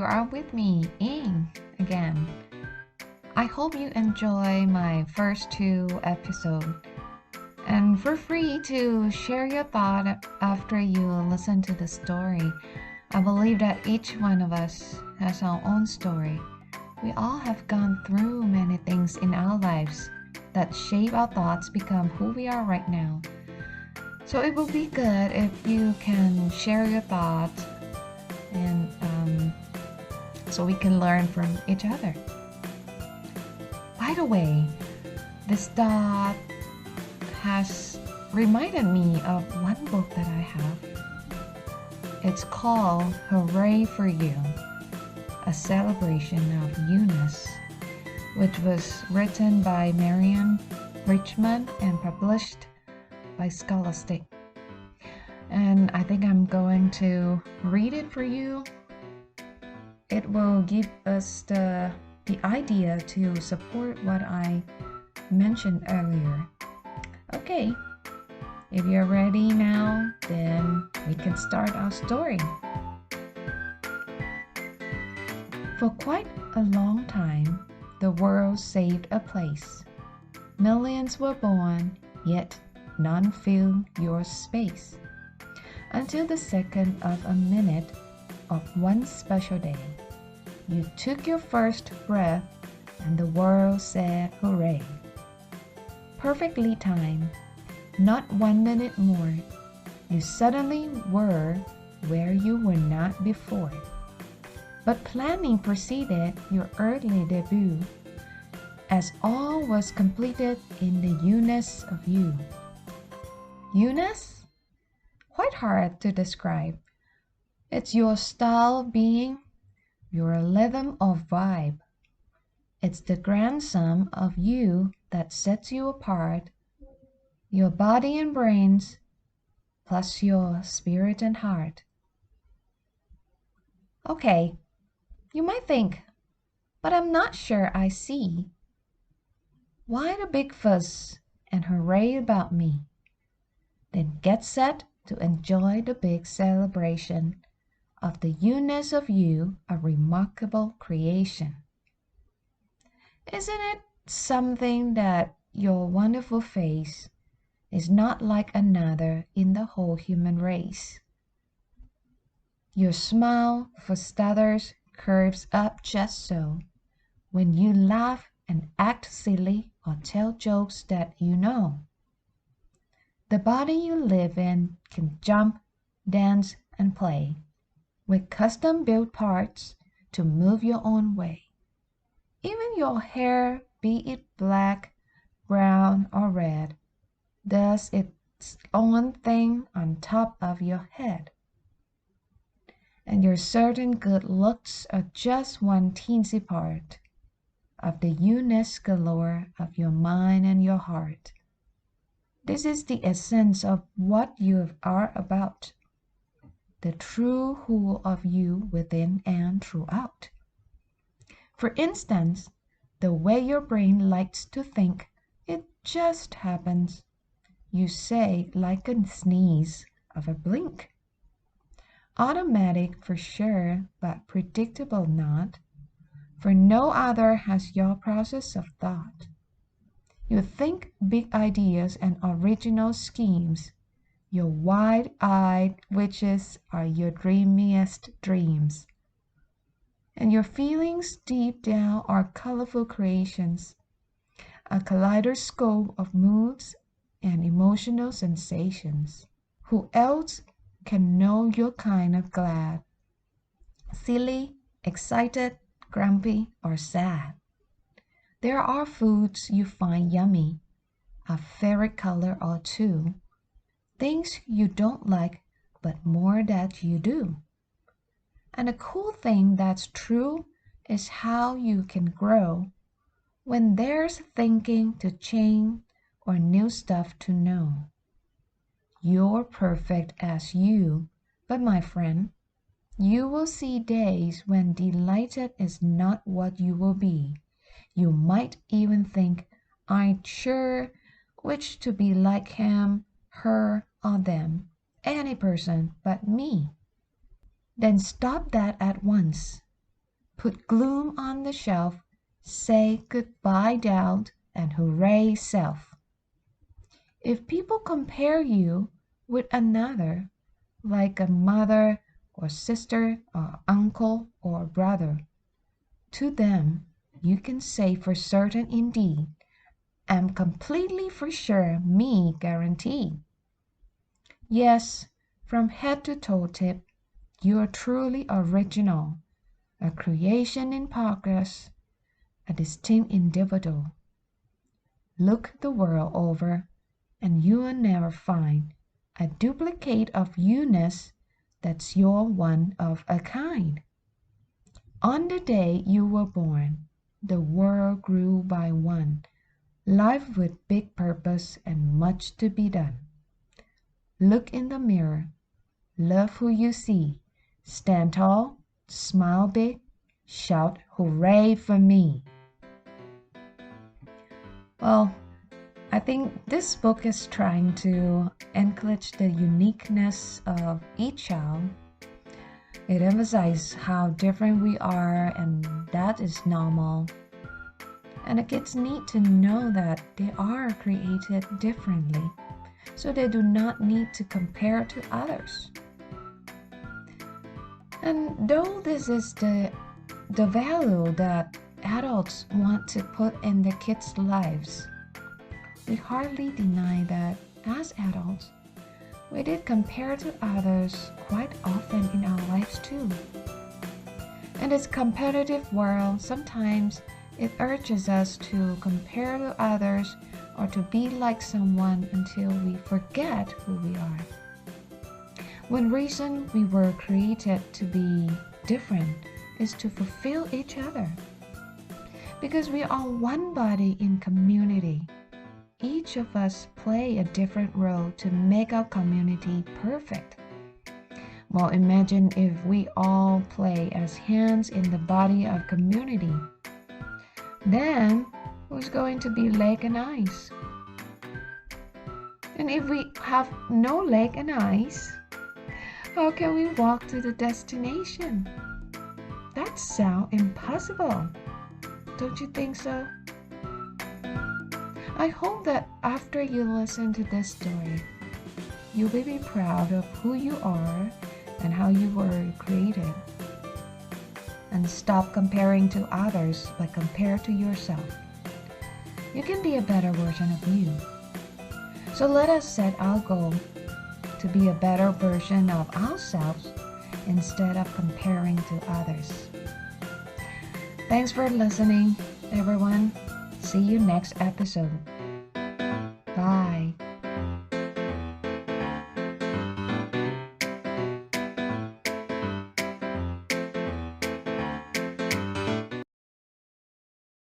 you are with me, Ing, again. I hope you enjoy my first 2 episodes. And feel free to share your thought after you listen to the story. I believe that each one of us has our own story. We all have gone through many things in our lives that shape our thoughts become who we are right now. So it will be good if you can share your thoughts and so we can learn from each other. By the way, this thought has reminded me of one book that I have. It's called Hooray for You, a celebration of You-ness, which was written by Marian Richmond and published by Scholastic. And I think I'm going to read it for you. It will give us the idea to support what I mentioned earlier. Okay, if you're ready now, then we can start our story. For quite a long time, the world saved a place. Millions were born, yet none filled your space. Until the second of a minute of one special day, you took your first breath and the world said hooray. Perfectly timed, not 1 minute more, you suddenly were where you were not before. But planning preceded your earthly debut, as all was completed in the You-ness of you. You-ness? Quite hard to describe. It's your style of being, your rhythm of vibe. It's the grand sum of you that sets you apart, your body and brains, plus your spirit and heart. Okay, you might think, but I'm not sure I see. Why the big fuss and hooray about me? Then get set to enjoy the big celebration of the You-ness of you, a remarkable creation. Isn't it something that your wonderful face is not like another in the whole human race? Your smile, for starters, curves up just so. When you laugh and act silly or tell jokes that you know. The body you live in can jump, dance, and play, with custom-built parts to move your own way. Even your hair, be it black, brown, or red, does its own thing on top of your head. And your certain good looks are just one teensy part of the You-ness galore of your mind and your heart. This is the essence of what you are about, the true whole of you within and throughout. For instance, the way your brain likes to think, it just happens. You say like a sneeze of a blink. Automatic for sure, but predictable not, for no other has your process of thought. You think big ideas and original schemes. Your wide-eyed wishes are your dreamiest dreams. And your feelings deep down are colorful creations, a kaleidoscope of moods and emotional sensations. Who else can know your kind of glad, silly, excited, grumpy, or sad? There are foods you find yummy, a favorite color or two, things you don't like, but more that you do. And a cool thing that's true is how you can grow when there's thinking to change or new stuff to know. You're perfect as you, but my friend, you will see days when delighted is not what you will be. You might even think, I'm sure which to be like him, her, or them, any person but me. Then stop that at once. Put gloom on the shelf, say goodbye doubt, and hooray self. If people compare you with another, like a mother or sister or uncle or brother, to them you can say for certain indeed, am completely for sure me guarantee. Yes, from head to toe tip, you're truly original, a creation in progress, a distinct individual. Look the world over, and you'll never find a duplicate of you-ness that's your one of a kind. On the day you were born, the world grew by one, life with big purpose and much to be done. Look in the mirror, love who you see, stand tall, smile big, shout hooray for me. Well, I think this book is trying to encourage the uniqueness of each child. It emphasizes how different we are, and that is normal. And the kids need to know that they are created differently, so they do not need to compare to others. And though this is the value that adults want to put in the kids' lives, we hardly deny that as adults, we did compare to others quite often in our lives too. In this competitive world, sometimes it urges us to compare to others or to be like someone until we forget who we are. When reason we were created to be different is to fulfill each other. Because we are one body in community, each of us play a different role to make our community perfect. Well, imagine if we all play as hands in the body of community. Then, who's going to be leg and eyes? And if we have no leg and eyes, how can we walk to the destination? That sounds impossible. Don't you think so? I hope that after you listen to this story, you will be proud of who you are and how you were created. And stop comparing to others, but compare to yourself. You can be a better version of you. So let us set our goal to be a better version of ourselves instead of comparing to others. Thanks for listening, everyone. See you next episode. Bye.